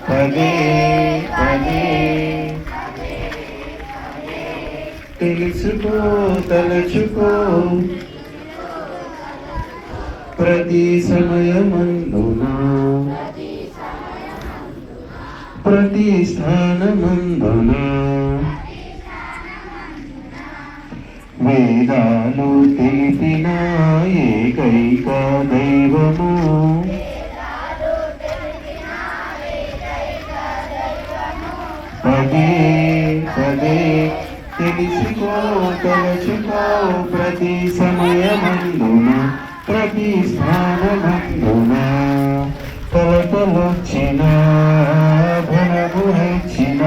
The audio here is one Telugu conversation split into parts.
పదే పదే తెలుసుకో తలచుకో ప్రతి సమయమందునా ప్రతి స్థానమందునా వేదాలు తెలిపిన ఏకైక దైవము పదే పదే తెలుసుకో తలచుకో ప్రతి సమయమందున ప్రతి స్థానమందున కొలతలొచ్చిన ఘనము హెచ్చిన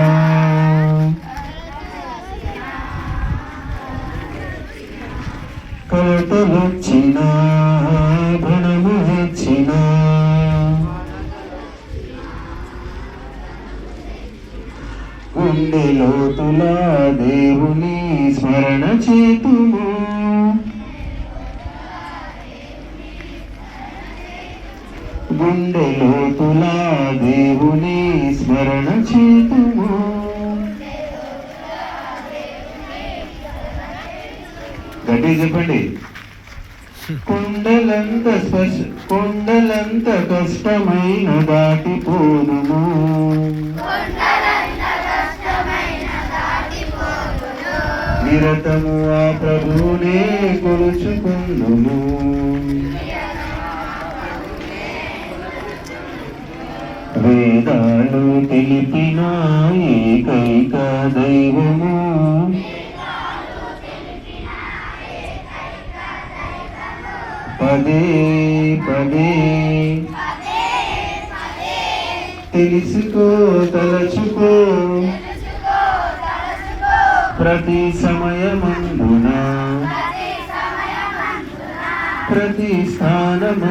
కొలతలొచ్చిన ఘనము హెచ్చిన గుండె లోతుల దేవుని స్మరణ చేతుము గుండె లోతుల దేవుని స్మరణ చేతుము గట్టి చెప్పండి. కొండలంత కష్టమైన దాటిపోదుము నిరతము ఆ ప్రభునే కొలుచుకుందుము వేదాలు తెలిపిన ఏకైక దైవము పదే పదే తెలుసుకో తలచుకో ప్రతి సమయమందున ప్రతి స్థానము